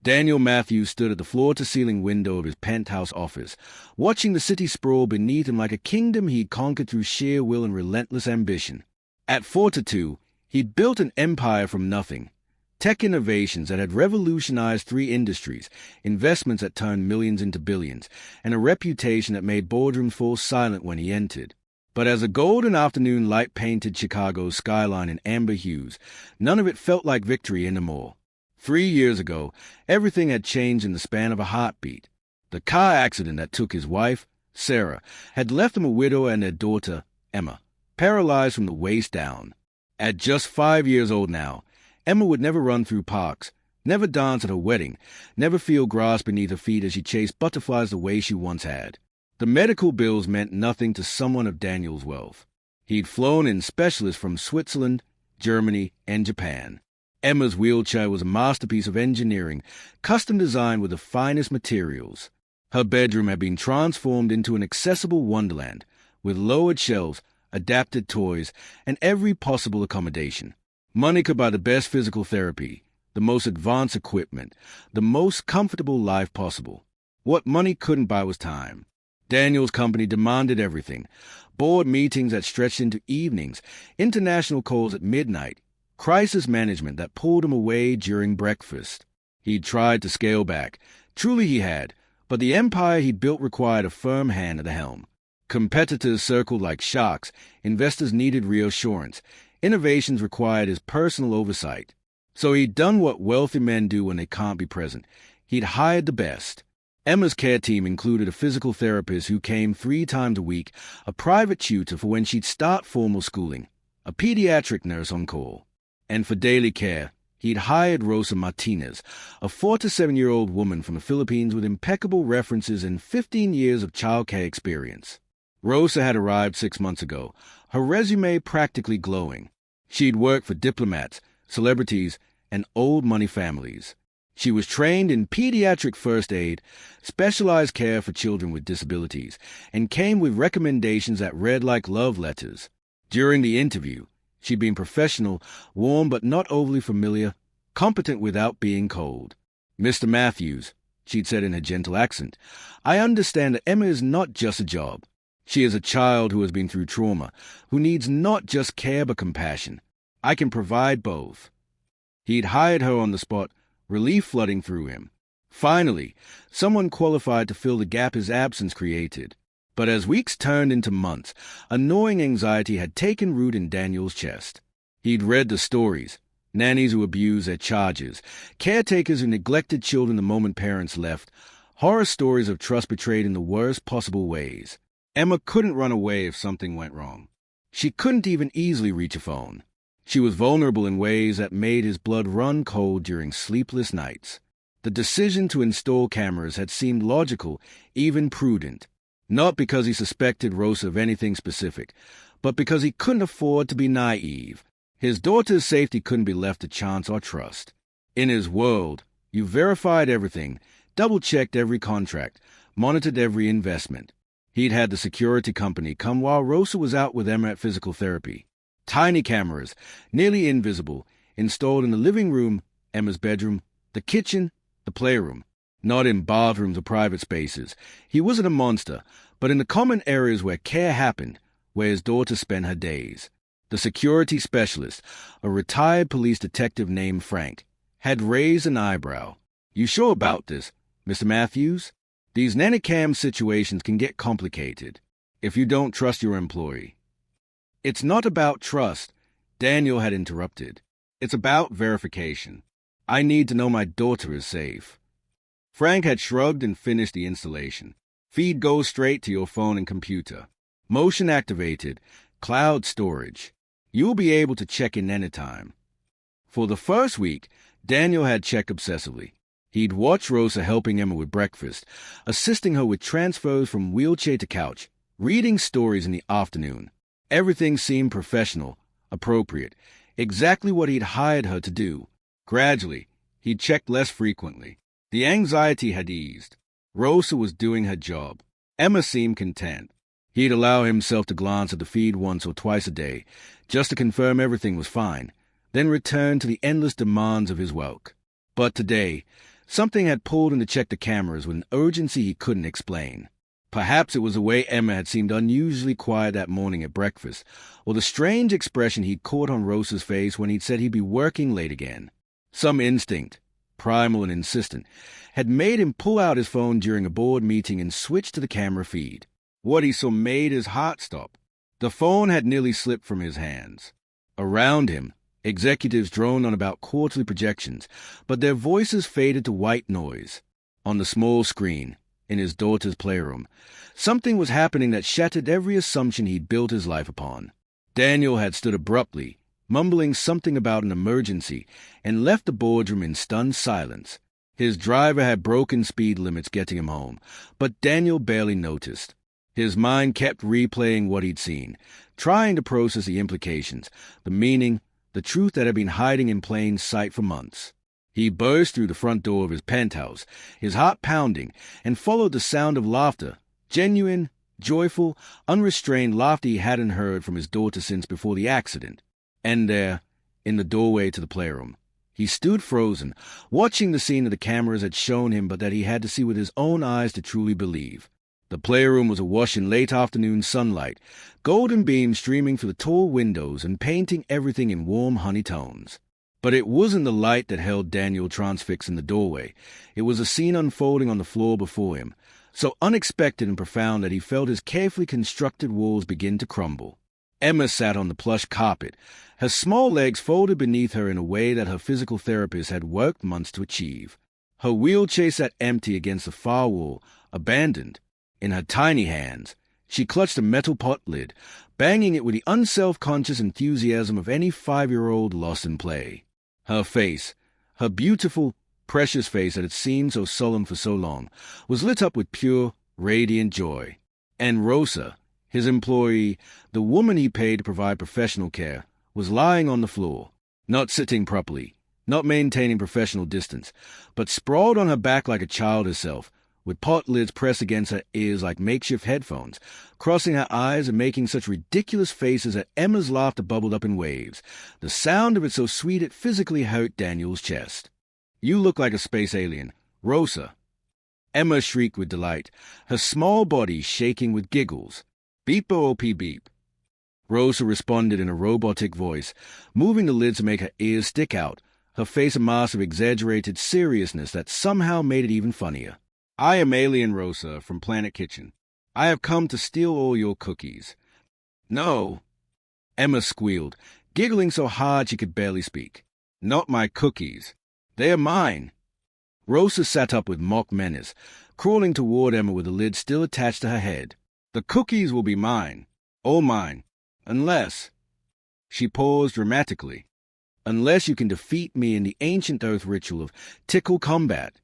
Daniel Matthews stood at the floor-to-ceiling window of his penthouse office, watching the city sprawl beneath him like a kingdom he'd conquered through sheer will and relentless ambition. At 42, he'd built an empire from nothing. Tech innovations that had revolutionized 3 industries, investments that turned millions into billions, and a reputation that made boardrooms fall silent when he entered. But as a golden afternoon light painted Chicago's skyline in amber hues, none of it felt like victory anymore. 3 years ago, everything had changed in the span of a heartbeat. The car accident that took his wife, Sarah, had left him a widow and their daughter, Emma, paralyzed from the waist down. At just 5 years old now, Emma would never run through parks, never dance at her wedding, never feel grass beneath her feet as she chased butterflies the way she once had. The medical bills meant nothing to someone of Daniel's wealth. He'd flown in specialists from Switzerland, Germany, and Japan. Emma's wheelchair was a masterpiece of engineering, custom designed with the finest materials. Her bedroom had been transformed into an accessible wonderland, with lowered shelves, adapted toys, and every possible accommodation. Money could buy the best physical therapy, the most advanced equipment, the most comfortable life possible. What money couldn't buy was time. Daniel's company demanded everything. Board meetings that stretched into evenings, international calls at midnight, crisis management that pulled him away during breakfast. He'd tried to scale back. Truly he had, but the empire he'd built required a firm hand at the helm. Competitors circled like sharks, investors needed reassurance, innovations required his personal oversight. So he'd done what wealthy men do when they can't be present. He'd hired the best. Emma's care team included a physical therapist who came 3 times a week, a private tutor for when she'd start formal schooling, a pediatric nurse on call. And for daily care, he'd hired Rosa Martinez, a 4 to 7-year-old woman from the Philippines with impeccable references and 15 years of childcare experience. Rosa had arrived 6 months ago, her resume practically glowing. She'd worked for diplomats, celebrities, and old-money families. She was trained in pediatric first aid, specialized care for children with disabilities, and came with recommendations that read like love letters. During the interview, she'd been professional, warm but not overly familiar, competent without being cold. "Mr. Matthews," she'd said in a gentle accent, "I understand that Emma is not just a job. She is a child who has been through trauma, who needs not just care but compassion. I can provide both." He'd hired her on the spot, relief flooding through him. Finally, someone qualified to fill the gap his absence created. But as weeks turned into months, a gnawing anxiety had taken root in Daniel's chest. He'd read the stories: nannies who abused their charges, caretakers who neglected children the moment parents left, horror stories of trust betrayed in the worst possible ways. Emma couldn't run away if something went wrong. She couldn't even easily reach a phone. She was vulnerable in ways that made his blood run cold during sleepless nights. The decision to install cameras had seemed logical, even prudent. Not because he suspected Rosa of anything specific, but because he couldn't afford to be naive. His daughter's safety couldn't be left to chance or trust. In his world, you verified everything, double-checked every contract, monitored every investment. He'd had the security company come while Rosa was out with Emma at physical therapy. Tiny cameras, nearly invisible, installed in the living room, Emma's bedroom, the kitchen, the playroom. Not in bathrooms or private spaces. He wasn't a monster, but in the common areas where care happened, where his daughter spent her days. The security specialist, a retired police detective named Frank, had raised an eyebrow. "You sure about this, Mr. Matthews? These nanny-cam situations can get complicated if you don't trust your employee." "It's not about trust," Daniel had interrupted. "It's about verification. I need to know my daughter is safe." Frank had shrugged and finished the installation. "Feed goes straight to your phone and computer. Motion activated, cloud storage. You'll be able to check in anytime." For the first week, Daniel had checked obsessively. He'd watch Rosa helping Emma with breakfast, assisting her with transfers from wheelchair to couch, reading stories in the afternoon. Everything seemed professional, appropriate, exactly what he'd hired her to do. Gradually, he'd checked less frequently. The anxiety had eased. Rosa was doing her job. Emma seemed content. He'd allow himself to glance at the feed once or twice a day, just to confirm everything was fine, then return to the endless demands of his work. But today, Something had pulled him to check the cameras with an urgency he couldn't explain. Perhaps it was the way Emma had seemed unusually quiet that morning at breakfast, or the strange expression he'd caught on Rosa's face when he'd said he'd be working late again. Some instinct, primal and insistent, had made him pull out his phone during a board meeting and switch to the camera feed. What he saw made his heart stop. The phone had nearly slipped from his hands. Around him, executives droned on about quarterly projections, but their voices faded to white noise. On the small screen, in his daughter's playroom, something was happening that shattered every assumption he'd built his life upon. Daniel had stood abruptly, mumbling something about an emergency, and left the boardroom in stunned silence. His driver had broken speed limits getting him home, but Daniel barely noticed. His mind kept replaying what he'd seen, trying to process the implications, the meaning, the truth that had been hiding in plain sight for months. He burst through the front door of his penthouse, his heart pounding, and followed the sound of laughter, genuine, joyful, unrestrained laughter he hadn't heard from his daughter since before the accident. And there, in the doorway to the playroom, he stood frozen, watching the scene that the cameras had shown him but that he had to see with his own eyes to truly believe. The playroom was awash in late afternoon sunlight, golden beams streaming through the tall windows and painting everything in warm honey tones. But it wasn't the light that held Daniel transfixed in the doorway. It was a scene unfolding on the floor before him, so unexpected and profound that he felt his carefully constructed walls begin to crumble. Emma sat on the plush carpet, her small legs folded beneath her in a way that her physical therapist had worked months to achieve. Her wheelchair sat empty against the far wall, abandoned. In her tiny hands, she clutched a metal pot lid, banging it with the unself-conscious enthusiasm of any 5-year-old lost in play. Her face, her beautiful, precious face that had seemed so solemn for so long, was lit up with pure, radiant joy. And Rosa, his employee, the woman he paid to provide professional care, was lying on the floor, not sitting properly, not maintaining professional distance, but sprawled on her back like a child herself, with pot lids pressed against her ears like makeshift headphones, crossing her eyes and making such ridiculous faces that Emma's laughter bubbled up in waves, the sound of it so sweet it physically hurt Daniel's chest. "You look like a space alien, Rosa." Emma shrieked with delight, her small body shaking with giggles. "Beep-o-op beep." Rosa responded in a robotic voice, moving the lids to make her ears stick out, her face a mask of exaggerated seriousness that somehow made it even funnier. "I am Alien Rosa from Planet Kitchen. I have come to steal all your cookies." "No," Emma squealed, giggling so hard she could barely speak. "Not my cookies. They are mine." Rosa sat up with mock menace, crawling toward Emma with the lid still attached to her head. "The cookies will be mine, all mine, unless—" She paused dramatically. "Unless you can defeat me in the ancient Earth ritual of tickle combat."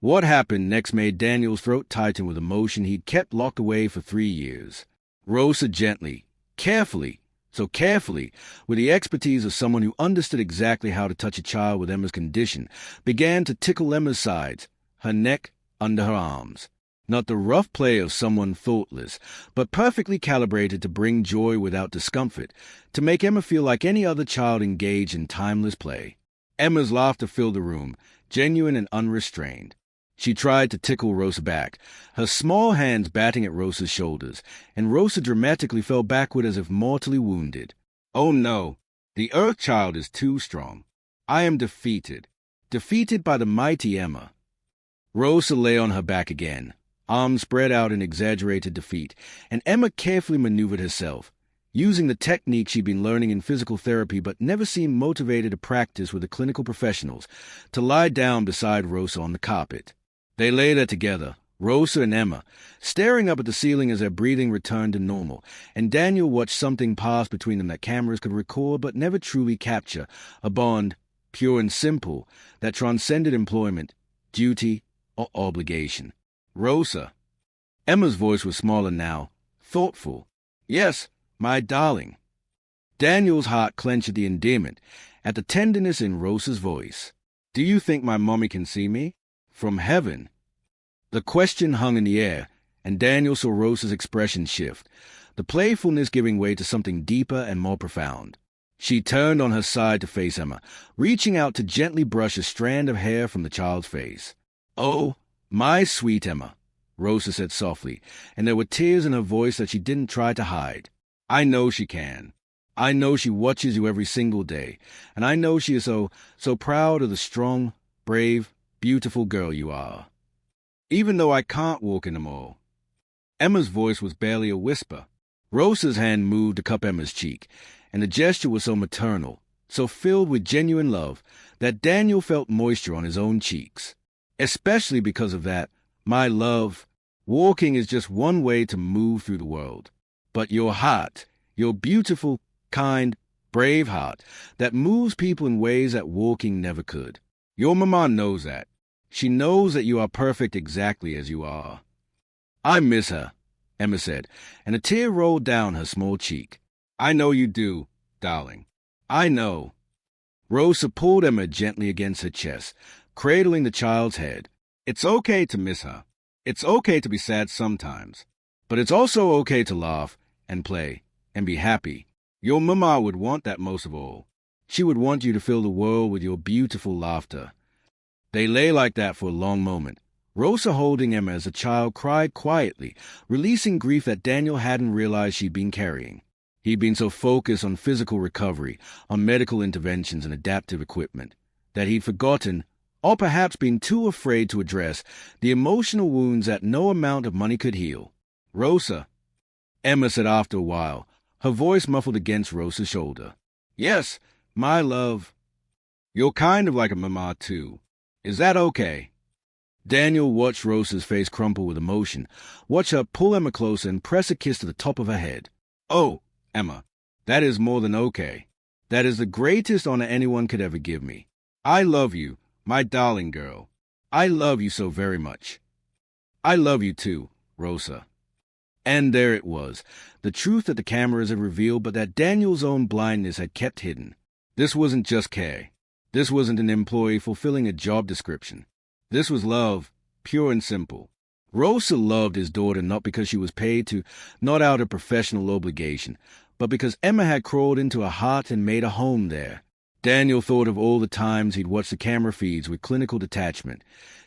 What happened next made Daniel's throat tighten with emotion he'd kept locked away for 3 years. Rosa gently, carefully, so carefully, with the expertise of someone who understood exactly how to touch a child with Emma's condition, began to tickle Emma's sides, her neck, under her arms. Not the rough play of someone thoughtless, but perfectly calibrated to bring joy without discomfort, to make Emma feel like any other child engaged in timeless play. Emma's laughter filled the room, genuine and unrestrained. She tried to tickle Rosa back, her small hands batting at Rosa's shoulders, and Rosa dramatically fell backward as if mortally wounded. "Oh no, the Earth Child is too strong. I am defeated by the mighty Emma." Rosa lay on her back again, arms spread out in exaggerated defeat, and Emma carefully maneuvered herself, using the technique she'd been learning in physical therapy but never seemed motivated to practice with the clinical professionals, to lie down beside Rosa on the carpet. They lay there together, Rosa and Emma, staring up at the ceiling as their breathing returned to normal, and Daniel watched something pass between them that cameras could record but never truly capture, a bond, pure and simple, that transcended employment, duty, or obligation. "Rosa." Emma's voice was smaller now, thoughtful. "Yes, my darling." Daniel's heart clenched at the endearment, at the tenderness in Rosa's voice. "Do you think my mommy can see me? From heaven?" The question hung in the air, and Daniel saw Rosa's expression shift, the playfulness giving way to something deeper and more profound. She turned on her side to face Emma, reaching out to gently brush a strand of hair from the child's face. "Oh, my sweet Emma," Rosa said softly, and there were tears in her voice that she didn't try to hide. "I know she can. I know she watches you every single day, and I know she is so proud of the strong, brave, beautiful girl you are. Even though I can't walk in the mall." Emma's voice was barely a whisper. Rosa's hand moved to cup Emma's cheek, and the gesture was so maternal, so filled with genuine love, that Daniel felt moisture on his own cheeks. Especially because of that, "My love, walking is just one way to move through the world. But your heart, your beautiful, kind, brave heart, that moves people in ways that walking never could. Your mama knows that. She knows that you are perfect exactly as you are." "I miss her," Emma said, and a tear rolled down her small cheek. "I know you do, darling. I know." Rosa pulled Emma gently against her chest, cradling the child's head. "It's okay to miss her. It's okay to be sad sometimes. But it's also okay to laugh and play and be happy. Your mama would want that most of all. She would want you to fill the world with your beautiful laughter." They lay like that for a long moment, Rosa holding Emma as the child cried quietly, releasing grief that Daniel hadn't realized she'd been carrying. He'd been so focused on physical recovery, on medical interventions and adaptive equipment, that he'd forgotten, or perhaps been too afraid to address, the emotional wounds that no amount of money could heal. "Rosa," Emma said after a while, her voice muffled against Rosa's shoulder. "Yes, my love. You're kind of like a mama, too. Is that okay?" Daniel watched Rosa's face crumple with emotion, watched her pull Emma closer and press a kiss to the top of her head. "Oh, Emma, that is more than okay. That is the greatest honor anyone could ever give me. I love you, my darling girl. I love you so very much." "I love you too, Rosa." And there it was, the truth that the cameras had revealed but that Daniel's own blindness had kept hidden. This wasn't just care. This wasn't an employee fulfilling a job description. This was love, pure and simple. Rosa loved his daughter not because she was paid to, not out of professional obligation, but because Emma had crawled into her heart and made a home there. Daniel thought of all the times he'd watched the camera feeds with clinical detachment,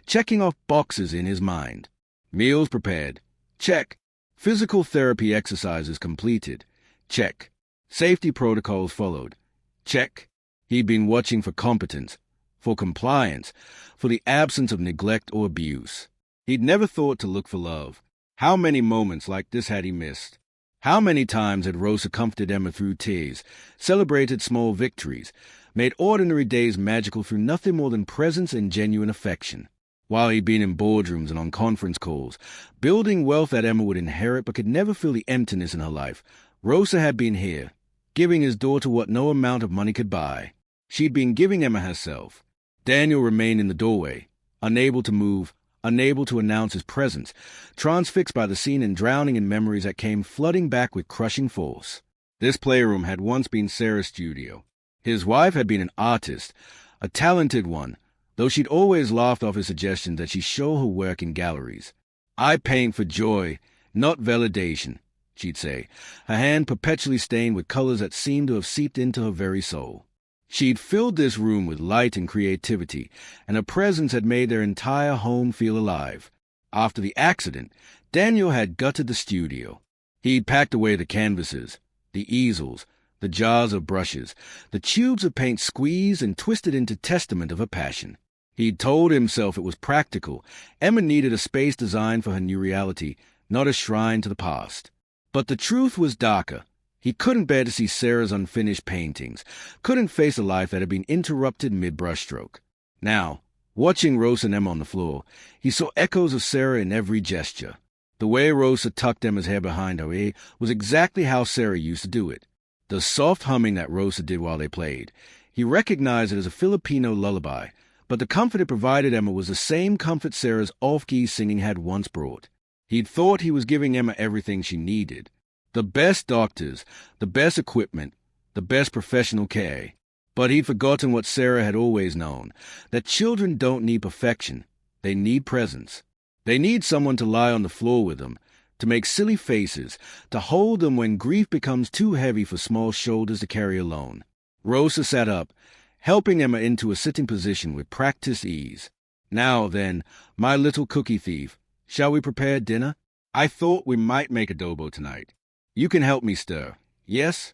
checking off boxes in his mind. Meals prepared. Check. Physical therapy exercises completed. Check. Safety protocols followed. Check. He'd been watching for competence, for compliance, for the absence of neglect or abuse. He'd never thought to look for love. How many moments like this had he missed? How many times had Rosa comforted Emma through tears, celebrated small victories, made ordinary days magical through nothing more than presence and genuine affection? While he'd been in boardrooms and on conference calls, building wealth that Emma would inherit but could never fill the emptiness in her life, Rosa had been here, giving his daughter what no amount of money could buy. She'd been giving Emma herself. Daniel remained in the doorway, unable to move, unable to announce his presence, transfixed by the scene and drowning in memories that came flooding back with crushing force. This playroom had once been Sarah's studio. His wife had been an artist, a talented one, though she'd always laughed off his suggestion that she show her work in galleries. "I paint for joy, not validation," she'd say, her hand perpetually stained with colors that seemed to have seeped into her very soul. She'd filled this room with light and creativity, and her presence had made their entire home feel alive. After the accident, Daniel had gutted the studio. He'd packed away the canvases, the easels, the jars of brushes, the tubes of paint squeezed and twisted into testament of her passion. He'd told himself it was practical. Emma needed a space designed for her new reality, not a shrine to the past. But the truth was darker. He couldn't bear to see Sarah's unfinished paintings, couldn't face a life that had been interrupted mid-brushstroke. Now, watching Rosa and Emma on the floor, he saw echoes of Sarah in every gesture. The way Rosa tucked Emma's hair behind her ear was exactly how Sarah used to do it. The soft humming that Rosa did while they played. He recognized it as a Filipino lullaby, but the comfort it provided Emma was the same comfort Sarah's off-key singing had once brought. He'd thought he was giving Emma everything she needed. The best doctors, the best equipment, the best professional care. But he'd forgotten what Sarah had always known, that children don't need perfection. They need presence. They need someone to lie on the floor with them, to make silly faces, to hold them when grief becomes too heavy for small shoulders to carry alone. Rosa sat up, helping Emma into a sitting position with practiced ease. "Now then, my little cookie thief, shall we prepare dinner? I thought we might make adobo tonight. You can help me stir, yes?"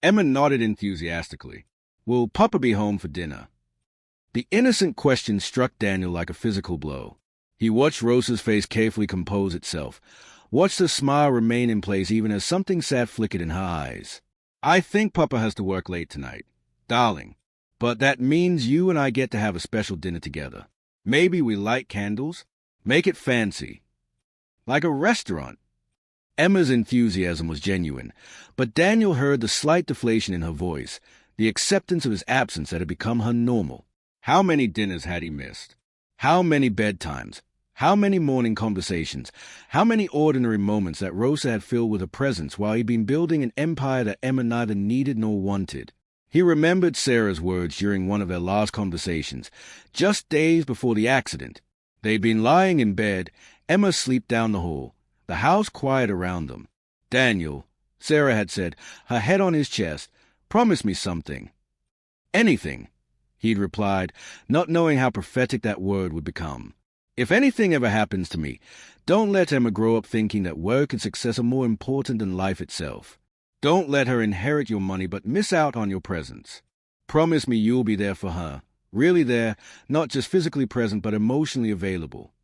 Emma nodded enthusiastically. "Will Papa be home for dinner?" The innocent question struck Daniel like a physical blow. He watched Rosa's face carefully compose itself, watched her smile remain in place even as something sad flickered in her eyes. "I think Papa has to work late tonight, darling, but that means you and I get to have a special dinner together. Maybe we light candles, make it fancy, like a restaurant." Emma's enthusiasm was genuine, but Daniel heard the slight deflation in her voice, the acceptance of his absence that had become her normal. How many dinners had he missed? How many bedtimes? How many morning conversations? How many ordinary moments that Rosa had filled with her presence while he'd been building an empire that Emma neither needed nor wanted? He remembered Sarah's words during one of their last conversations, just days before the accident. They'd been lying in bed, Emma asleep down the hall, the house quiet around them. "Daniel," Sarah had said, her head on his chest, "promise me something." "Anything," he'd replied, not knowing how prophetic that word would become. "If anything ever happens to me, don't let Emma grow up thinking that work and success are more important than life itself. Don't let her inherit your money but miss out on your presence. Promise me you'll be there for her, really there, not just physically present but emotionally available."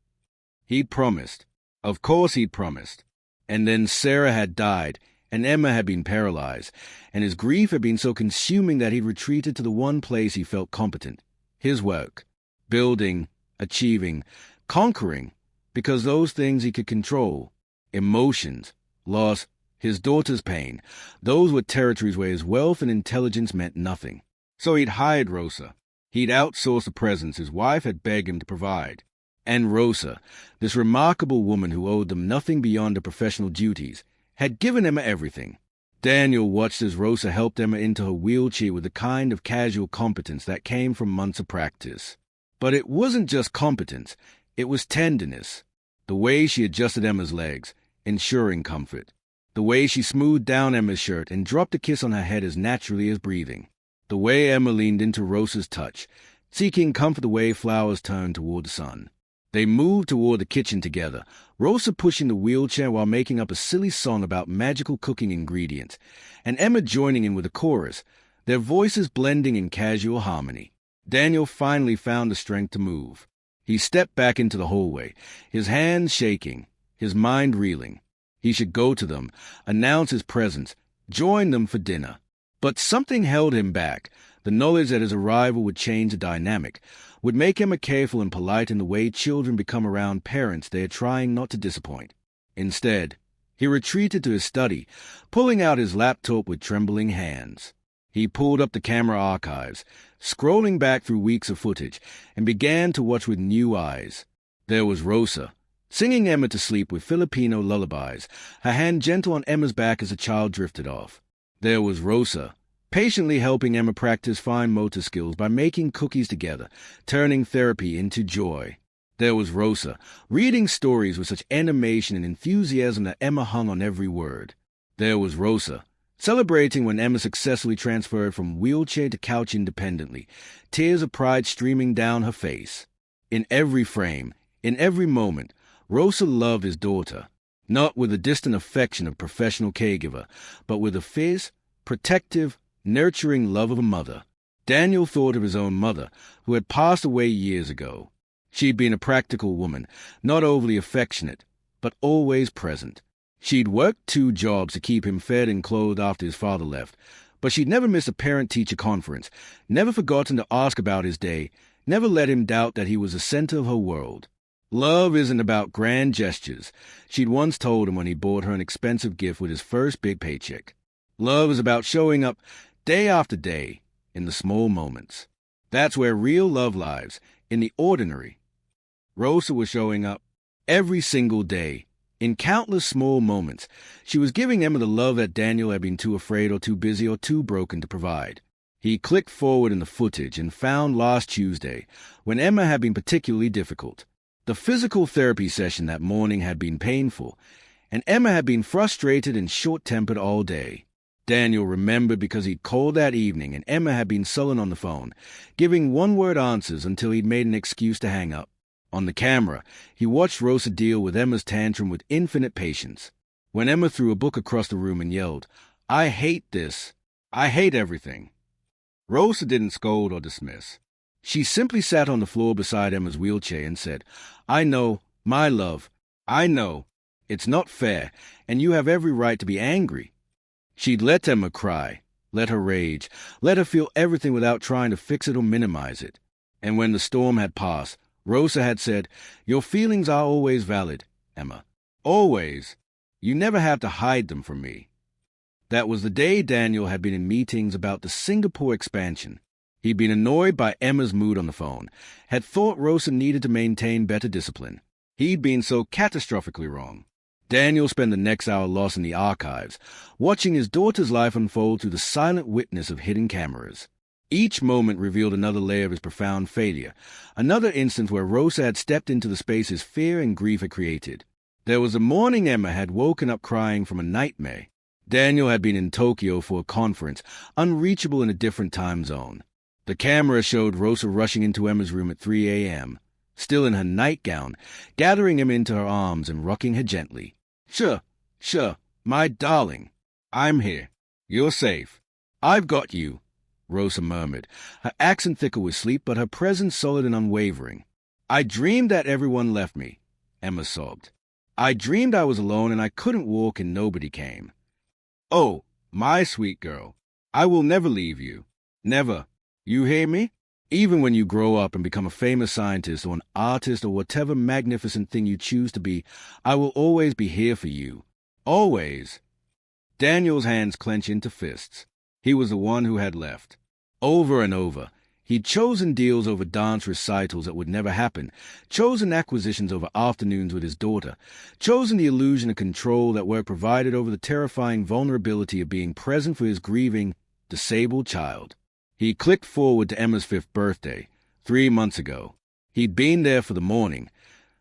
He'd promised. Of course he'd promised. And then Sarah had died, and Emma had been paralyzed, and his grief had been so consuming that he'd retreated to the one place he felt competent, his work, building, achieving, conquering, because those things he could control, emotions, loss, his daughter's pain, those were territories where his wealth and intelligence meant nothing. So he'd hired Rosa. He'd outsourced the presents his wife had begged him to provide. And Rosa, this remarkable woman who owed them nothing beyond her professional duties, had given Emma everything. Daniel watched as Rosa helped Emma into her wheelchair with the kind of casual competence that came from months of practice. But it wasn't just competence, it was tenderness. The way she adjusted Emma's legs, ensuring comfort. The way she smoothed down Emma's shirt and dropped a kiss on her head as naturally as breathing. The way Emma leaned into Rosa's touch, seeking comfort the way flowers turn toward the sun. They moved toward the kitchen together, Rosa pushing the wheelchair while making up a silly song about magical cooking ingredients, and Emma joining in with a chorus, their voices blending in casual harmony. Daniel finally found the strength to move. He stepped back into the hallway, his hands shaking, his mind reeling. He should go to them, announce his presence, join them for dinner. But something held him back. The knowledge that his arrival would change the dynamic, would make Emma careful and polite in the way children become around parents they are trying not to disappoint. Instead, he retreated to his study, pulling out his laptop with trembling hands. He pulled up the camera archives, scrolling back through weeks of footage, and began to watch with new eyes. There was Rosa, singing Emma to sleep with Filipino lullabies, her hand gentle on Emma's back as the child drifted off. There was Rosa, patiently helping Emma practice fine motor skills by making cookies together, turning therapy into joy. There was Rosa, reading stories with such animation and enthusiasm that Emma hung on every word. There was Rosa, celebrating when Emma successfully transferred from wheelchair to couch independently, tears of pride streaming down her face. In every frame, in every moment, Rosa loved his daughter, not with the distant affection of professional caregiver, but with the fierce, protective, nurturing love of a mother. Daniel thought of his own mother, who had passed away years ago. She'd been a practical woman, not overly affectionate, but always present. She'd worked 2 jobs to keep him fed and clothed after his father left, but she'd never missed a parent-teacher conference, never forgotten to ask about his day, never let him doubt that he was the center of her world. Love isn't about grand gestures, she'd once told him when he bought her an expensive gift with his first big paycheck. Love is about showing up day after day in the small moments. That's where real love lies, in the ordinary. Rosa was showing up every single day, in countless small moments. She was giving Emma the love that Daniel had been too afraid or too busy or too broken to provide. He clicked forward in the footage and found last Tuesday, when Emma had been particularly difficult. The physical therapy session that morning had been painful, and Emma had been frustrated and short-tempered all day. Daniel remembered because he'd called that evening and Emma had been sullen on the phone, giving one-word answers until he'd made an excuse to hang up. On the camera, he watched Rosa deal with Emma's tantrum with infinite patience. When Emma threw a book across the room and yelled, "I hate this. I hate everything," Rosa didn't scold or dismiss. She simply sat on the floor beside Emma's wheelchair and said, "I know, my love, I know. It's not fair, and you have every right to be angry." She'd let Emma cry, let her rage, let her feel everything without trying to fix it or minimize it. And when the storm had passed, Rosa had said, "Your feelings are always valid, Emma. Always. You never have to hide them from me." That was the day Daniel had been in meetings about the Singapore expansion. He'd been annoyed by Emma's mood on the phone, had thought Rosa needed to maintain better discipline. He'd been so catastrophically wrong. Daniel spent the next hour lost in the archives, watching his daughter's life unfold through the silent witness of hidden cameras. Each moment revealed another layer of his profound failure, another instance where Rosa had stepped into the space his fear and grief had created. There was a morning Emma had woken up crying from a nightmare. Daniel had been in Tokyo for a conference, unreachable in a different time zone. The camera showed Rosa rushing into Emma's room at 3 a.m., still in her nightgown, gathering him into her arms and rocking her gently. Sure, my darling. I'm here. You're safe. I've got you," Rosa murmured, her accent thicker with sleep, but her presence solid and unwavering. "I dreamed that everyone left me," Emma sobbed. "I dreamed I was alone and I couldn't walk and nobody came. Oh, my sweet girl, I will never leave you. Never. You hear me? Even when you grow up and become a famous scientist or an artist or whatever magnificent thing you choose to be, I will always be here for you. Always." Daniel's hands clenched into fists. He was the one who had left. Over and over, he'd chosen deals over dance recitals that would never happen, chosen acquisitions over afternoons with his daughter, chosen the illusion of control that work provided over the terrifying vulnerability of being present for his grieving, disabled child. He clicked forward to Emma's 5th birthday, 3 months ago. He'd been there for the morning,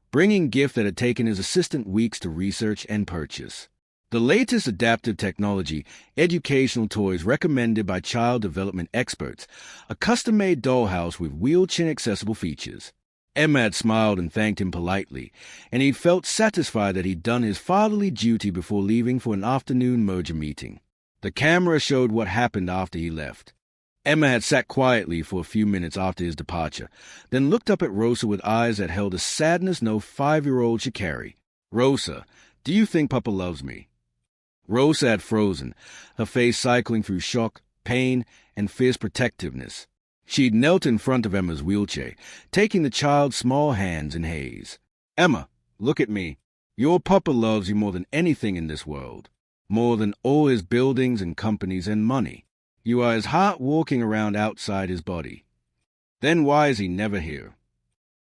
bringing gift that had taken his assistant weeks to research and purchase. The latest adaptive technology, educational toys recommended by child development experts, a custom-made dollhouse with wheelchair-accessible features. Emma had smiled and thanked him politely, and he'd felt satisfied that he'd done his fatherly duty before leaving for an afternoon merger meeting. The camera showed what happened after he left. Emma had sat quietly for a few minutes after his departure, then looked up at Rosa with eyes that held a sadness no 5-year-old should carry. "Rosa, do you think Papa loves me?" Rosa had frozen, her face cycling through shock, pain, and fierce protectiveness. She'd knelt in front of Emma's wheelchair, taking the child's small hands in haze. "Emma, look at me. Your Papa loves you more than anything in this world, more than all his buildings and companies and money. You are his heart walking around outside his body. Then why is he never here?"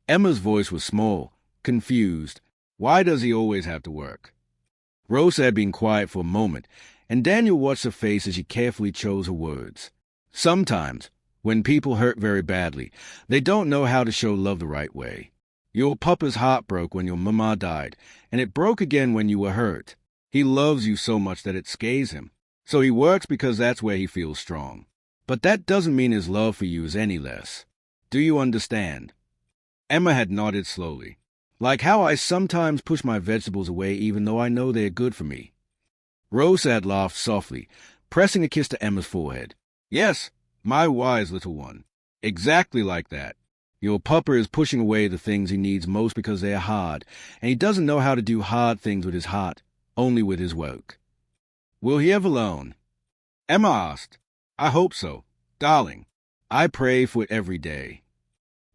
Emma's voice was small, confused. Why does he always have to work? Rosa had been quiet for a moment, and Daniel watched her face as she carefully chose her words. Sometimes, when people hurt very badly, they don't know how to show love the right way. Your Papa's heart broke when your mama died, and it broke again when you were hurt. He loves you so much that it scares him. So he works because that's where he feels strong. But that doesn't mean his love for you is any less. Do you understand? Emma had nodded slowly. Like how I sometimes push my vegetables away even though I know they're good for me. Rosa had laughed softly, pressing a kiss to Emma's forehead. "Yes, my wise little one. Exactly like that. Your Papa is pushing away the things he needs most because they're hard, and he doesn't know how to do hard things with his heart, only with his work." "Will he ever learn?" Emma asked. "I hope so. Darling, I pray for it every day."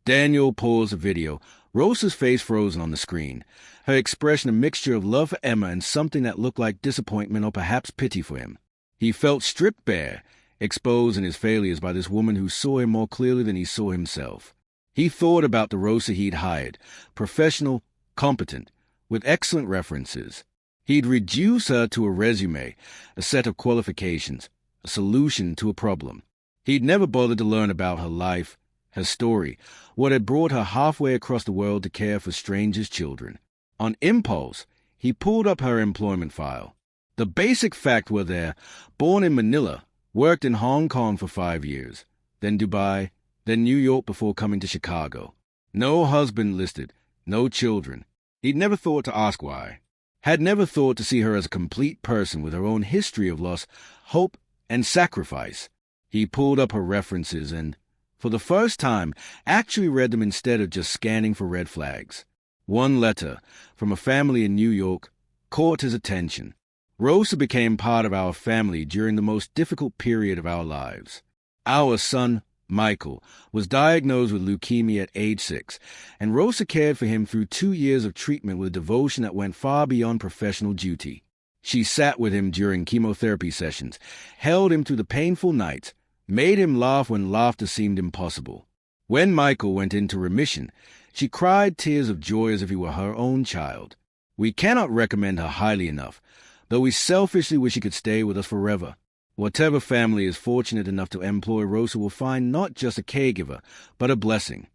Daniel paused the video, Rosa's face frozen on the screen, her expression a mixture of love for Emma and something that looked like disappointment or perhaps pity for him. He felt stripped bare, exposed in his failures by this woman who saw him more clearly than he saw himself. He thought about the Rosa he'd hired, professional, competent, with excellent references. He'd reduce her to a resume, a set of qualifications, a solution to a problem. He'd never bothered to learn about her life, her story, what had brought her halfway across the world to care for strangers' children. On impulse, he pulled up her employment file. The basic fact were there, born in Manila, worked in Hong Kong for 5 years, then Dubai, then New York before coming to Chicago. No husband listed, no children. He'd never thought to ask why. Had never thought to see her as a complete person with her own history of loss, hope, and sacrifice. He pulled up her references and, for the first time, actually read them instead of just scanning for red flags. One letter, from a family in New York, caught his attention. Rosa became part of our family during the most difficult period of our lives. Our son, Michael, was diagnosed with leukemia at age 6, and Rosa cared for him through 2 years of treatment with a devotion that went far beyond professional duty. She sat with him during chemotherapy sessions, held him through the painful nights, made him laugh when laughter seemed impossible. When Michael went into remission, she cried tears of joy as if he were her own child. We cannot recommend her highly enough, though we selfishly wish she could stay with us forever. Whatever family is fortunate enough to employ Rosa will find not just a caregiver, but a blessing.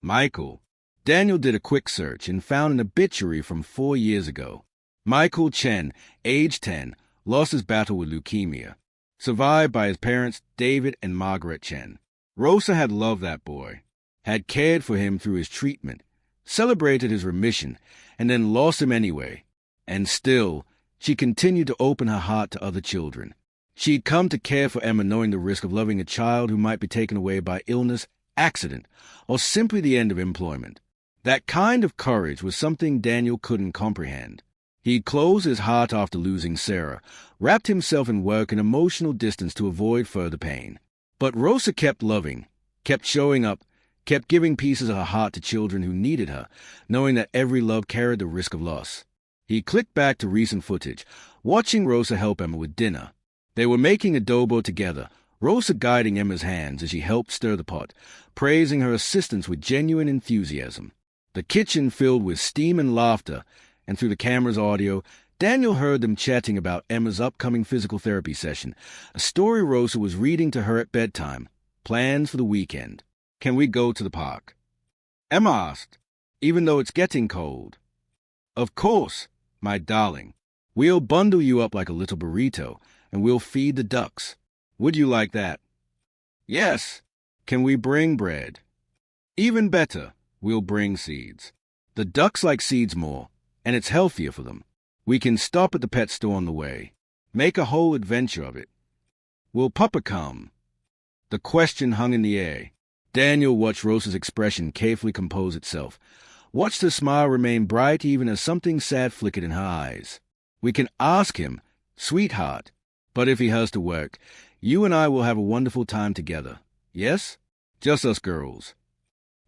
Michael. Daniel did a quick search and found an obituary from 4 years ago. Michael Chen, age 10, lost his battle with leukemia. Survived by his parents, David and Margaret Chen. Rosa had loved that boy, had cared for him through his treatment, celebrated his remission, and then lost him anyway. And still, she continued to open her heart to other children. She'd come to care for Emma knowing the risk of loving a child who might be taken away by illness, accident, or simply the end of employment. That kind of courage was something Daniel couldn't comprehend. He'd closed his heart after losing Sarah, wrapped himself in work and emotional distance to avoid further pain. But Rosa kept loving, kept showing up, kept giving pieces of her heart to children who needed her, knowing that every love carried the risk of loss. He clicked back to recent footage, watching Rosa help Emma with dinner. They were making adobo together, Rosa guiding Emma's hands as she helped stir the pot, praising her assistance with genuine enthusiasm. The kitchen filled with steam and laughter, and through the camera's audio, Daniel heard them chatting about Emma's upcoming physical therapy session, a story Rosa was reading to her at bedtime, plans for the weekend. "Can we go to the park?" Emma asked, "even though it's getting cold." "Of course, my darling. We'll bundle you up like a little burrito, and we'll feed the ducks. Would you like that?" "Yes." "Can we bring bread?" "Even better, we'll bring seeds. The ducks like seeds more, and it's healthier for them. We can stop at the pet store on the way. Make a whole adventure of it." "Will Papa come?" The question hung in the air. Daniel watched Rosa's expression carefully compose itself, watched her smile remain bright even as something sad flickered in her eyes. "We can ask him, sweetheart. But if he has to work, you and I will have a wonderful time together. Yes? Just us girls."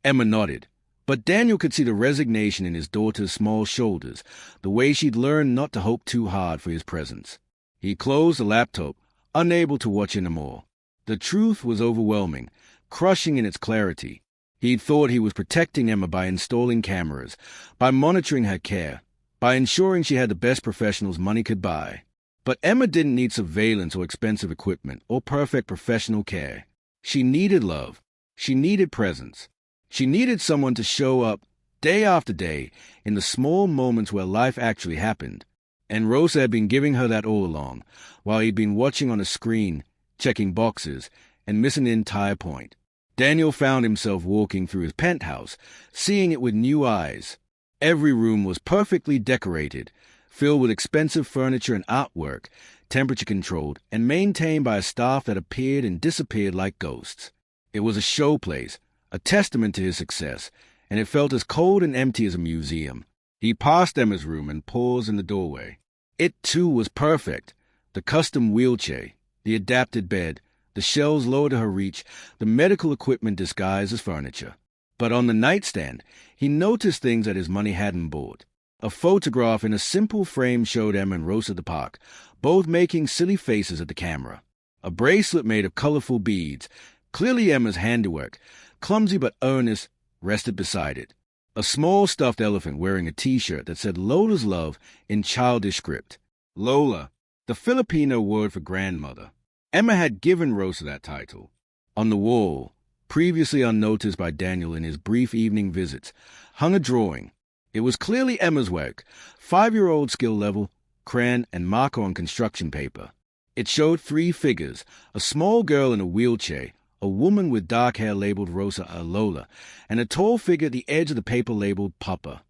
Emma nodded, but Daniel could see the resignation in his daughter's small shoulders, the way she'd learned not to hope too hard for his presence. He closed the laptop, unable to watch anymore. The truth was overwhelming, crushing in its clarity. He'd thought he was protecting Emma by installing cameras, by monitoring her care, by ensuring she had the best professionals money could buy. But Emma didn't need surveillance or expensive equipment or perfect professional care. She needed love. She needed presence. She needed someone to show up day after day in the small moments where life actually happened. And Rosa had been giving her that all along, while he'd been watching on a screen, checking boxes, and missing the entire point. Daniel found himself walking through his penthouse, seeing it with new eyes. Every room was perfectly decorated, filled with expensive furniture and artwork, temperature-controlled, and maintained by a staff that appeared and disappeared like ghosts. It was a showplace, a testament to his success, and it felt as cold and empty as a museum. He passed Emma's room and paused in the doorway. It, too, was perfect. The custom wheelchair, the adapted bed, the shelves lower to her reach, the medical equipment disguised as furniture. But on the nightstand, he noticed things that his money hadn't bought. A photograph in a simple frame showed Emma and Rosa at the park, both making silly faces at the camera. A bracelet made of colorful beads, clearly Emma's handiwork, clumsy but earnest, rested beside it. A small stuffed elephant wearing a T-shirt that said Lola's Love in childish script. Lola, the Filipino word for grandmother. Emma had given Rosa that title. On the wall, previously unnoticed by Daniel in his brief evening visits, hung a drawing. It was clearly Emma's work, 5-year-old skill level, crayon, and marker on construction paper. It showed 3 figures, a small girl in a wheelchair, a woman with dark hair labeled Rosa or Lola, and a tall figure at the edge of the paper labeled Papa.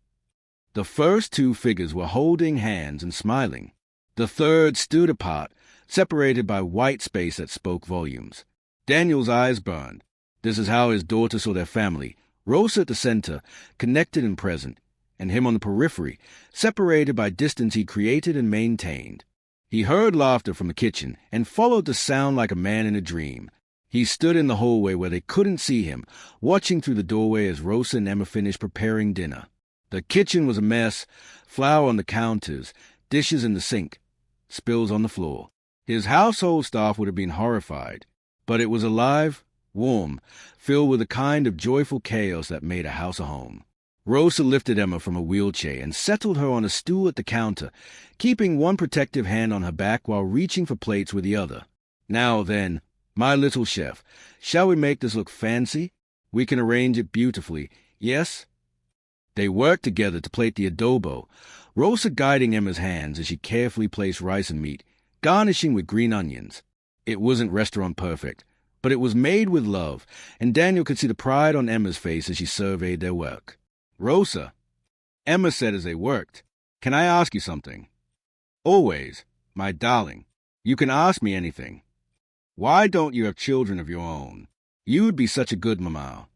The first 2 figures were holding hands and smiling. The third stood apart, separated by white space that spoke volumes. Daniel's eyes burned. This is how his daughter saw their family, Rosa at the center, connected and present, and him on the periphery, separated by distance he created and maintained. He heard laughter from the kitchen and followed the sound like a man in a dream. He stood in the hallway where they couldn't see him, watching through the doorway as Rosa and Emma finished preparing dinner. The kitchen was a mess, flour on the counters, dishes in the sink, spills on the floor. His household staff would have been horrified, but it was alive, warm, filled with a kind of joyful chaos that made a house a home. Rosa lifted Emma from a wheelchair and settled her on a stool at the counter, keeping one protective hand on her back while reaching for plates with the other. Now then, my little chef, shall we make this look fancy? We can arrange it beautifully, yes? They worked together to plate the adobo, Rosa guiding Emma's hands as she carefully placed rice and meat, garnishing with green onions. It wasn't restaurant perfect, but it was made with love, and Daniel could see the pride on Emma's face as she surveyed their work. Rosa, Emma said as they worked, can I ask you something? Always, my darling. You can ask me anything. Why don't you have children of your own? You would be such a good mamma.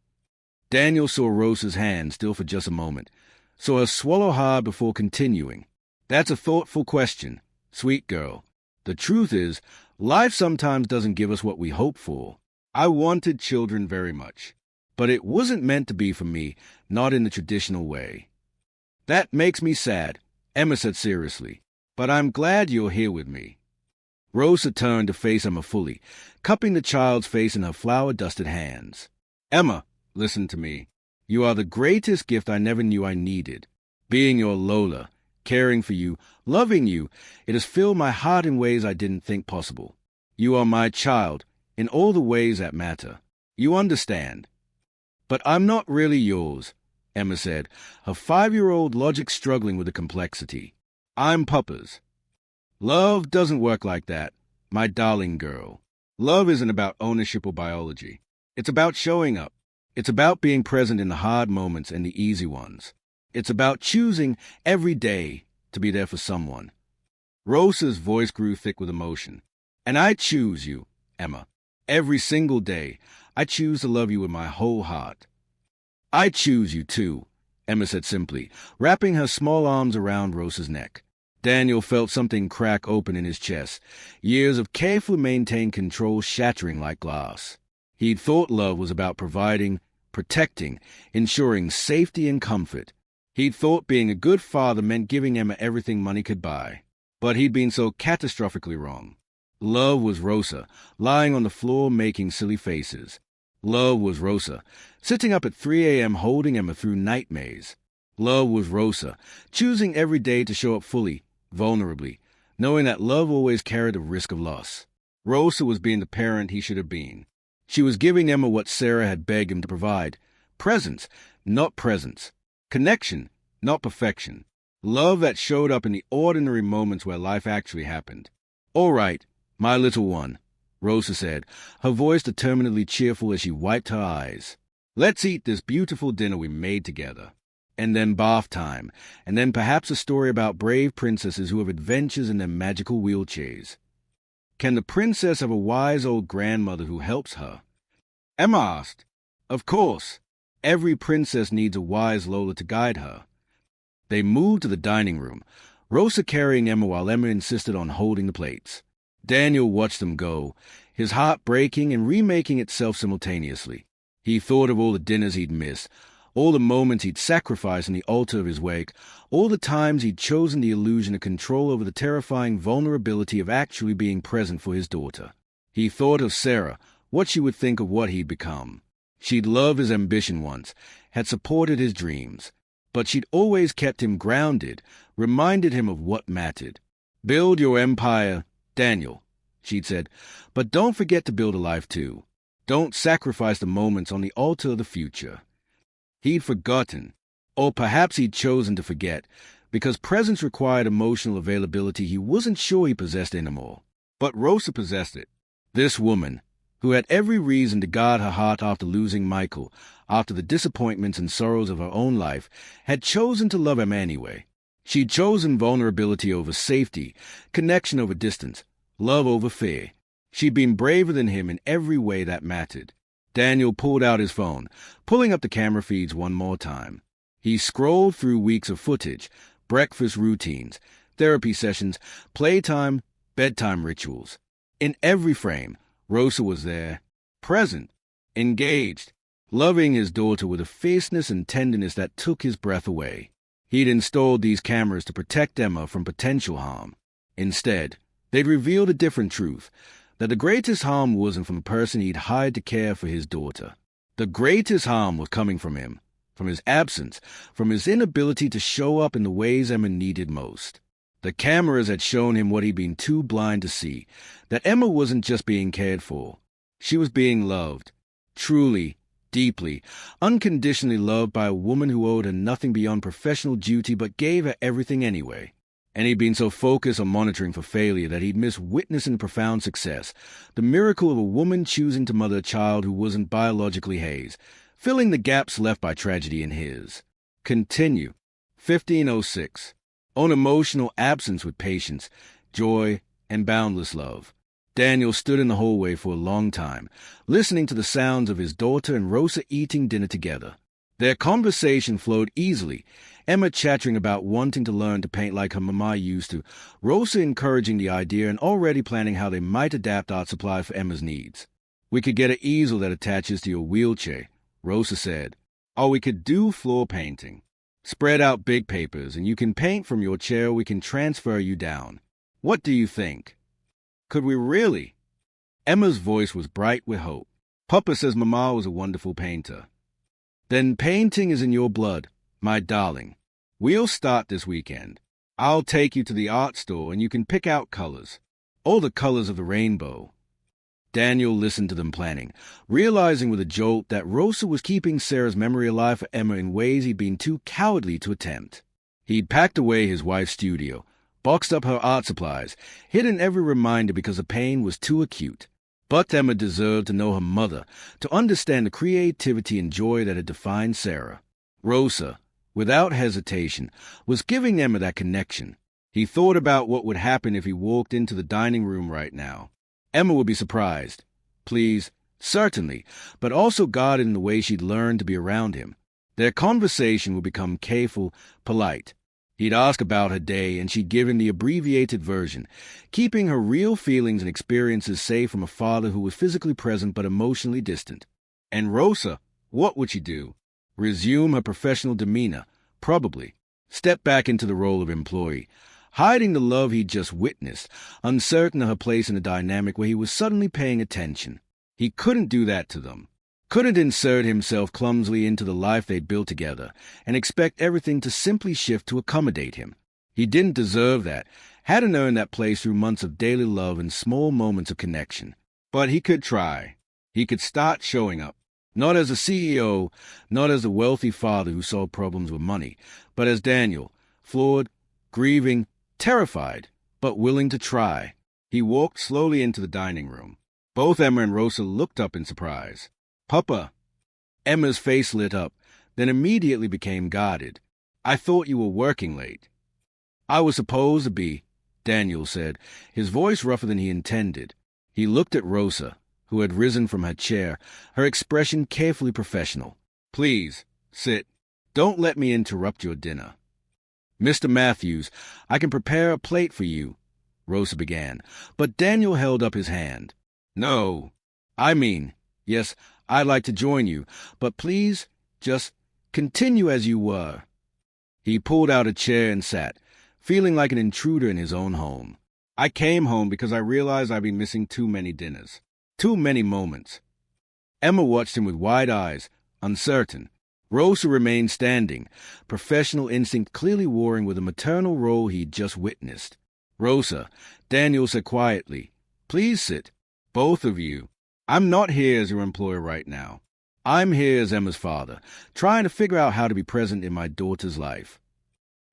Daniel saw Rosa's hand still for just a moment, saw her swallow hard before continuing. That's a thoughtful question, sweet girl. The truth is, life sometimes doesn't give us what we hope for. I wanted children very much, but it wasn't meant to be for me, not in the traditional way. That makes me sad, Emma said seriously, but I'm glad you're here with me. Rosa turned to face Emma fully, cupping the child's face in her flour-dusted hands. Emma, listen to me. You are the greatest gift I never knew I needed. Being your Lola, caring for you, loving you, it has filled my heart in ways I didn't think possible. You are my child, in all the ways that matter. You understand. But I'm not really yours, Emma said, her 5-year-old logic struggling with the complexity. I'm Papa's. Love doesn't work like that, my darling girl. Love isn't about ownership or biology. It's about showing up. It's about being present in the hard moments and the easy ones. It's about choosing every day to be there for someone. Rosa's voice grew thick with emotion. And I choose you, Emma. Every single day, I choose to love you with my whole heart. I choose you too, Emma said simply, wrapping her small arms around Rosa's neck. Daniel felt something crack open in his chest, years of carefully maintained control shattering like glass. He'd thought love was about providing, protecting, ensuring safety and comfort. He'd thought being a good father meant giving Emma everything money could buy. But he'd been so catastrophically wrong. Love was Rosa, lying on the floor making silly faces. Love was Rosa, sitting up at 3 a.m. holding Emma through nightmares. Love was Rosa, choosing every day to show up fully, vulnerably, knowing that love always carried a risk of loss. Rosa was being the parent he should have been. She was giving Emma what Sarah had begged him to provide. Presence, not presence. Connection, not perfection. Love that showed up in the ordinary moments where life actually happened. All right, my little one, Rosa said, her voice determinedly cheerful as she wiped her eyes. Let's eat this beautiful dinner we made together. And then bath time, and then perhaps a story about brave princesses who have adventures in their magical wheelchairs. Can the princess have a wise old grandmother who helps her? Emma asked. Of course. Every princess needs a wise Lola to guide her. They moved to the dining room, Rosa carrying Emma while Emma insisted on holding the plates. Daniel watched them go, his heart breaking and remaking itself simultaneously. He thought of all the dinners he'd missed, all the moments he'd sacrificed on the altar of his wake, all the times he'd chosen the illusion of control over the terrifying vulnerability of actually being present for his daughter. He thought of Sarah, what she would think of what he'd become. She'd loved his ambition once, had supported his dreams, but she'd always kept him grounded, reminded him of what mattered. Build your empire, Daniel, she'd said, but don't forget to build a life too. Don't sacrifice the moments on the altar of the future. He'd forgotten, or perhaps he'd chosen to forget, Because presence required emotional availability he wasn't sure he possessed anymore. But Rosa possessed it. This woman, who had every reason to guard her heart after losing Michael, after the disappointments and sorrows of her own life, had chosen to love him anyway. She'd chosen vulnerability over safety, connection over distance, love over fear. She'd been braver than him in every way that mattered. Daniel pulled out his phone, pulling up the camera feeds one more time. He scrolled through weeks of footage, breakfast routines, therapy sessions, playtime, bedtime rituals. In every frame, Rosa was there, present, engaged, loving his daughter with a fierceness and tenderness that took his breath away. He'd installed these cameras to protect Emma from potential harm. Instead, they'd revealed a different truth, that the greatest harm wasn't from the person he'd hired to care for his daughter. The greatest harm was coming from him, from his absence, from his inability to show up in the ways Emma needed most. The cameras had shown him what he'd been too blind to see, that Emma wasn't just being cared for. She was being loved, truly, deeply, unconditionally loved by a woman who owed her nothing beyond professional duty but gave her everything anyway. And he'd been so focused on monitoring for failure that he'd missed witnessing profound success, the miracle of a woman choosing to mother a child who wasn't biologically his, filling the gaps left by tragedy in his. Continue. 1506. On emotional absence with patience, joy, and boundless love. Daniel stood in the hallway for a long time, listening to the sounds of his daughter and Rosa eating dinner together. Their conversation flowed easily, Emma chattering about wanting to learn to paint like her mama used to, Rosa encouraging the idea and already planning how they might adapt art supply for Emma's needs. "We could get an easel that attaches to your wheelchair," Rosa said. "Or we could do floor painting. Spread out big papers, and you can paint from your chair or we can transfer you down. What do you think?" "Could we really?" Emma's voice was bright with hope. "Papa says Mama was a wonderful painter." "Then painting is in your blood, my darling. We'll start this weekend. I'll take you to the art store and you can pick out colors. All the colors of the rainbow." Daniel listened to them planning, realizing with a jolt that Rosa was keeping Sarah's memory alive for Emma in ways he'd been too cowardly to attempt. He'd packed away his wife's studio, boxed up her art supplies, hidden every reminder because the pain was too acute. But Emma deserved to know her mother, to understand the creativity and joy that had defined Sarah. Rosa, without hesitation, was giving Emma that connection. He thought about what would happen if he walked into the dining room right now. Emma would be surprised, pleased, certainly, but also guarded in the way she'd learned to be around him. Their conversation would become careful, polite. He'd ask about her day, and she'd give him the abbreviated version, keeping her real feelings and experiences safe from a father who was physically present but emotionally distant. And Rosa, what would she do? Resume her professional demeanor, probably. Step back into the role of employee, hiding the love he'd just witnessed, uncertain of her place in a dynamic where he was suddenly paying attention. He couldn't do that to them. Couldn't insert himself clumsily into the life they'd built together and expect everything to simply shift to accommodate him. He didn't deserve that, hadn't earned that place through months of daily love and small moments of connection. But he could try. He could start showing up. Not as a CEO, not as a wealthy father who solved problems with money, but as Daniel, flawed, grieving, terrified, but willing to try. He walked slowly into the dining room. Both Emma and Rosa looked up in surprise. "Papa." Emma's face lit up, then immediately became guarded. "I thought you were working late." "I was supposed to be," Daniel said, his voice rougher than he intended. He looked at Rosa, who had risen from her chair, her expression carefully professional. "Please, sit. Don't let me interrupt your dinner." "Mr. Matthews, I can prepare a plate for you," Rosa began, but Daniel held up his hand. "No. Yes, I'd like to join you, but please, just continue as you were." He pulled out a chair and sat, feeling like an intruder in his own home. "I came home because I realized I'd been missing too many dinners, too many moments." Emma watched him with wide eyes, uncertain. Rosa remained standing, professional instinct clearly warring with the maternal role he'd just witnessed. "Rosa," Daniel said quietly, "please sit. Both of you. I'm not here as your employer right now. I'm here as Emma's father, trying to figure out how to be present in my daughter's life."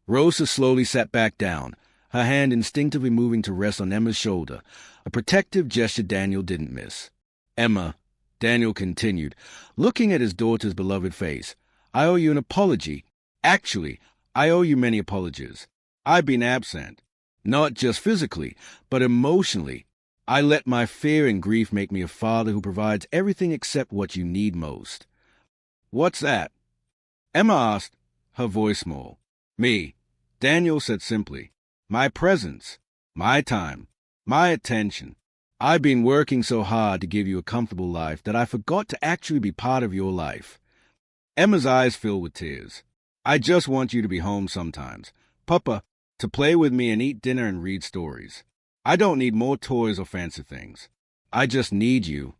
Rosa slowly sat back down, her hand instinctively moving to rest on Emma's shoulder, a protective gesture Daniel didn't miss. Emma, Daniel continued, looking at his daughter's beloved face, I owe you an apology. Actually, I owe you many apologies. I've been absent, not just physically, but emotionally. I let my fear and grief make me a father who provides everything except what you need most. What's that? Emma asked, her voice small. Me, Daniel said simply. My presence, my time, my attention. I've been working so hard to give you a comfortable life that I forgot to actually be part of your life. Emma's eyes filled with tears. I just want you to be home sometimes, Papa, to play with me and eat dinner and read stories. I don't need more toys or fancy things. I just need you.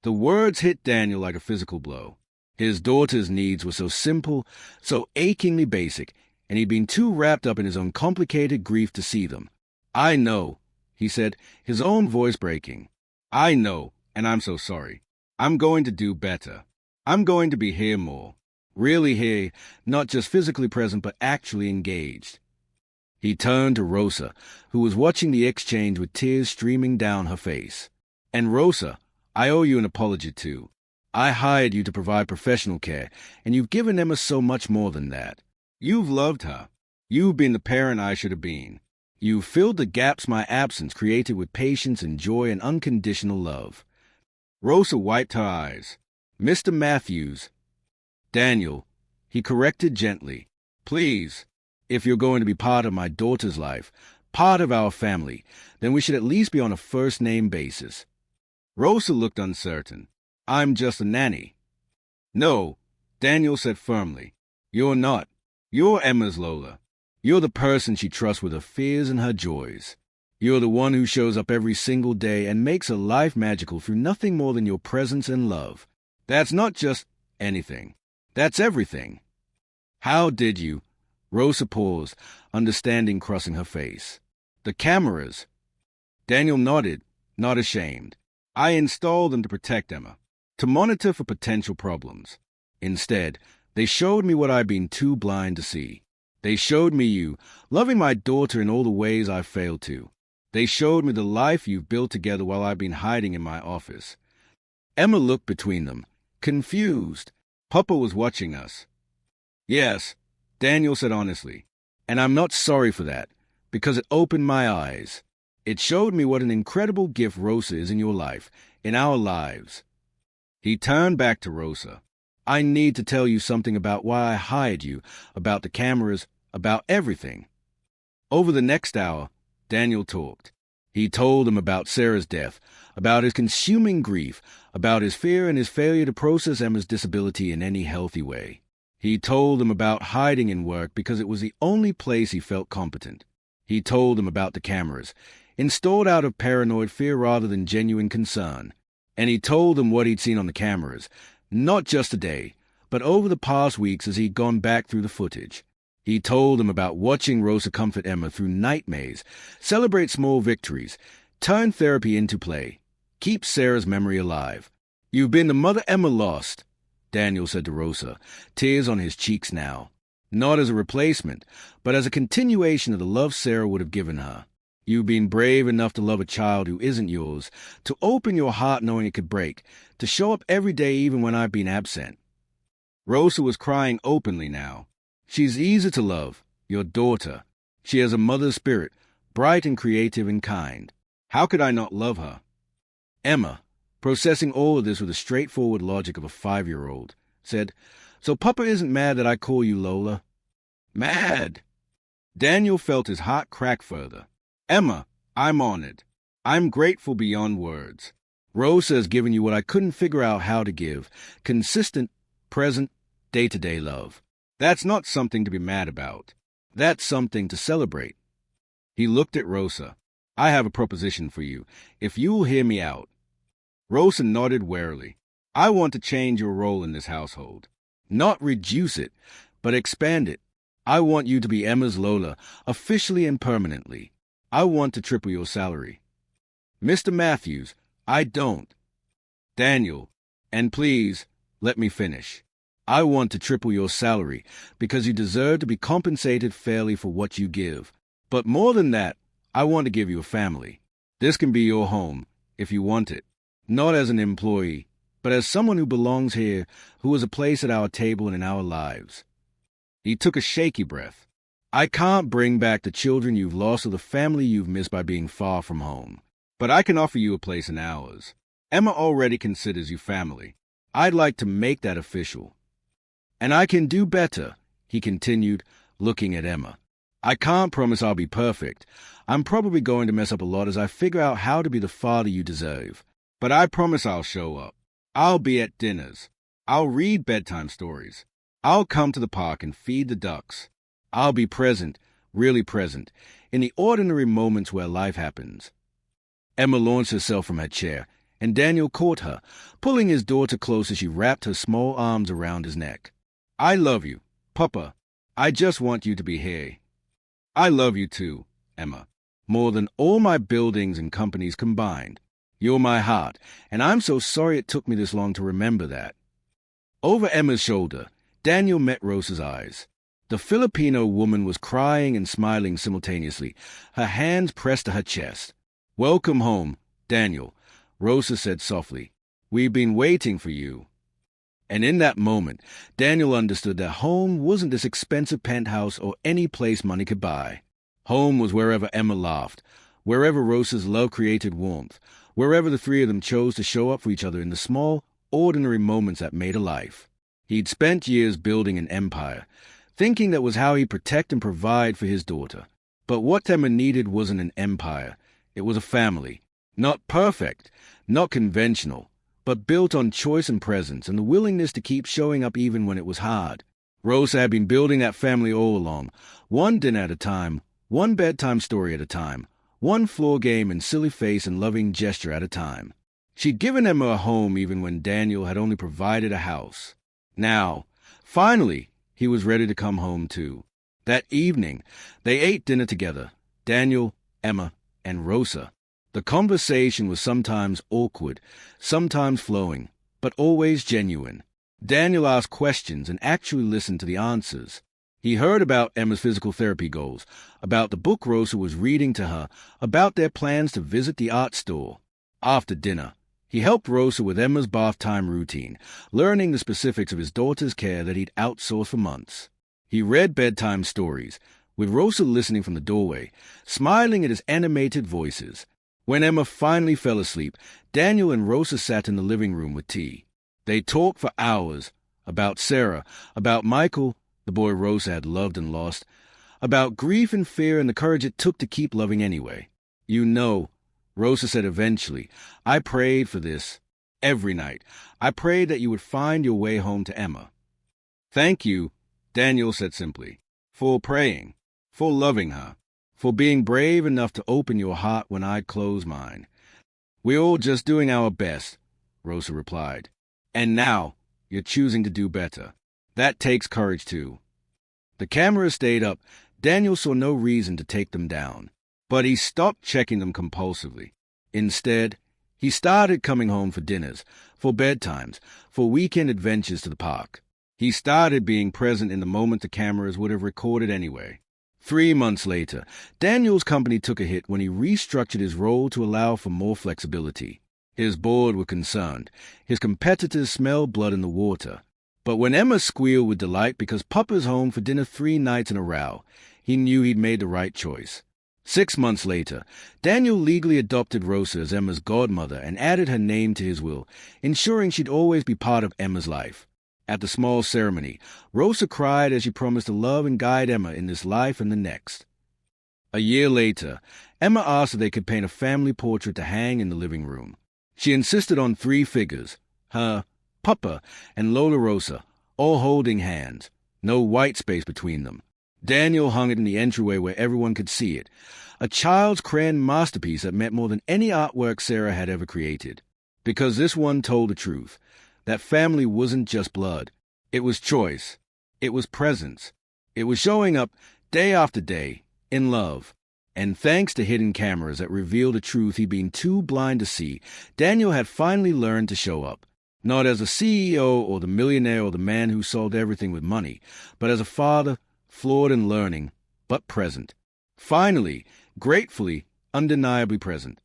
The words hit Daniel like a physical blow. His daughter's needs were so simple, so achingly basic, and he'd been too wrapped up in his own complicated grief to see them. I know, he said, his own voice breaking. I know, and I'm so sorry. I'm going to do better. I'm going to be here more. Really here, not just physically present, but actually engaged. He turned to Rosa, who was watching the exchange with tears streaming down her face. And Rosa, I owe you an apology too. I hired you to provide professional care, and you've given Emma so much more than that. You've loved her. You've been the parent I should have been. You've filled the gaps my absence created with patience and joy and unconditional love. Rosa wiped her eyes. Mr. Matthews. Daniel, he corrected gently. Please, if you're going to be part of my daughter's life, part of our family, then we should at least be on a first-name basis. Rosa looked uncertain. I'm just a nanny. No, Daniel said firmly. You're not. You're Emma's Lola. You're the person she trusts with her fears and her joys. You're the one who shows up every single day and makes her life magical through nothing more than your presence and love. That's not just anything. That's everything. How did you? Rosa paused, understanding crossing her face. The cameras. Daniel nodded, not ashamed. I installed them to protect Emma, to monitor for potential problems. Instead, they showed me what I'd been too blind to see. They showed me you, loving my daughter in all the ways I failed to. They showed me the life you've built together while I've been hiding in my office. Emma looked between them, confused. Papa was watching us. Yes, Daniel said honestly, and I'm not sorry for that, because it opened my eyes. It showed me what an incredible gift Rosa is in your life, in our lives. He turned back to Rosa. I need to tell you something about why I hired you, about the cameras, about everything. Over the next hour, Daniel talked. He told them about Sarah's death, about his consuming grief, about his fear and his failure to process Emma's disability in any healthy way. He told them about hiding in work because it was the only place he felt competent. He told them about the cameras, installed out of paranoid fear rather than genuine concern. And he told them what he'd seen on the cameras, not just today, but over the past weeks as he'd gone back through the footage. He told them about watching Rosa comfort Emma through nightmares, celebrate small victories, turn therapy into play, keep Sarah's memory alive. You've been the mother Emma lost, Daniel said to Rosa, tears on his cheeks now. Not as a replacement, but as a continuation of the love Sarah would have given her. You've been brave enough to love a child who isn't yours, to open your heart knowing it could break, to show up every day even when I've been absent. Rosa was crying openly now. She's easy to love, your daughter. She has a mother's spirit, bright and creative and kind. How could I not love her? Emma, processing all of this with the straightforward logic of a 5-year-old, said, So Papa isn't mad that I call you Lola? Mad? Daniel felt his heart crack further. Emma, I'm honored. I'm grateful beyond words. Rosa has given you what I couldn't figure out how to give, consistent, present, day-to-day love. That's not something to be mad about. That's something to celebrate. He looked at Rosa. I have a proposition for you, if you'll hear me out. Rosa nodded warily. I want to change your role in this household. Not reduce it, but expand it. I want you to be Emma's Lola, officially and permanently. I want to triple your salary. Mr. Matthews, I don't. Daniel, and please, let me finish. I want to triple your salary because you deserve to be compensated fairly for what you give. But more than that, I want to give you a family. This can be your home, if you want it. Not as an employee, but as someone who belongs here, who has a place at our table and in our lives." He took a shaky breath. "I can't bring back the children you've lost or the family you've missed by being far from home. But I can offer you a place in ours. Emma already considers you family. I'd like to make that official. And I can do better," he continued, looking at Emma. "I can't promise I'll be perfect. I'm probably going to mess up a lot as I figure out how to be the father you deserve. But I promise I'll show up. I'll be at dinners. I'll read bedtime stories. I'll come to the park and feed the ducks. I'll be present, really present, in the ordinary moments where life happens." Emma launched herself from her chair, and Daniel caught her, pulling his daughter close as she wrapped her small arms around his neck. "I love you, Papa. I just want you to be here." "I love you too, Emma, more than all my buildings and companies combined. You're my heart, and I'm so sorry it took me this long to remember that." Over Emma's shoulder, Daniel met Rosa's eyes. The Filipino woman was crying and smiling simultaneously, her hands pressed to her chest. "Welcome home, Daniel," Rosa said softly. "We've been waiting for you." And in that moment, Daniel understood that home wasn't this expensive penthouse or any place money could buy. Home was wherever Emma laughed, wherever Rosa's love created warmth, wherever the three of them chose to show up for each other in the small, ordinary moments that made a life. He'd spent years building an empire, thinking that was how he'd protect and provide for his daughter. But what Emma needed wasn't an empire. It was a family. Not perfect, not conventional, but built on choice and presence and the willingness to keep showing up even when it was hard. Rosa had been building that family all along, one dinner at a time, one bedtime story at a time, one floor game and silly face and loving gesture at a time. She'd given Emma a home even when Daniel had only provided a house. Now, finally, he was ready to come home too. That evening, they ate dinner together, Daniel, Emma, and Rosa. The conversation was sometimes awkward, sometimes flowing, but always genuine. Daniel asked questions and actually listened to the answers. He heard about Emma's physical therapy goals, about the book Rosa was reading to her, about their plans to visit the art store. After dinner, he helped Rosa with Emma's bath time routine, learning the specifics of his daughter's care that he'd outsourced for months. He read bedtime stories, with Rosa listening from the doorway, smiling at his animated voices. When Emma finally fell asleep, Daniel and Rosa sat in the living room with tea. They talked for hours about Sarah, about Michael, the boy Rosa had loved and lost, about grief and fear and the courage it took to keep loving anyway. "You know," Rosa said eventually, "I prayed for this. Every night. I prayed that you would find your way home to Emma." "Thank you," Daniel said simply, "for praying, for loving her, for being brave enough to open your heart when I'd close mine." "We're all just doing our best," Rosa replied. "And now, you're choosing to do better. That takes courage, too." The cameras stayed up. Daniel saw no reason to take them down, but he stopped checking them compulsively. Instead, he started coming home for dinners, for bedtimes, for weekend adventures to the park. He started being present in the moment the cameras would have recorded anyway. 3 months later, Daniel's company took a hit when he restructured his role to allow for more flexibility. His board were concerned. His competitors smelled blood in the water. But when Emma squealed with delight because Papa's home for dinner 3 nights in a row, he knew he'd made the right choice. 6 months later, Daniel legally adopted Rosa as Emma's godmother and added her name to his will, ensuring she'd always be part of Emma's life. At the small ceremony, Rosa cried as she promised to love and guide Emma in this life and the next. A year later, Emma asked if they could paint a family portrait to hang in the living room. She insisted on 3 figures, her, Papa, and Lola Rosa, all holding hands, no white space between them. Daniel hung it in the entryway where everyone could see it, a child's crayon masterpiece that meant more than any artwork Sarah had ever created. Because this one told the truth. That family wasn't just blood. It was choice. It was presence. It was showing up day after day, in love. And thanks to hidden cameras that revealed a truth he'd been too blind to see, Daniel had finally learned to show up. Not as a CEO or the millionaire or the man who solved everything with money, but as a father, flawed and learning, but present. Finally, gratefully, undeniably present.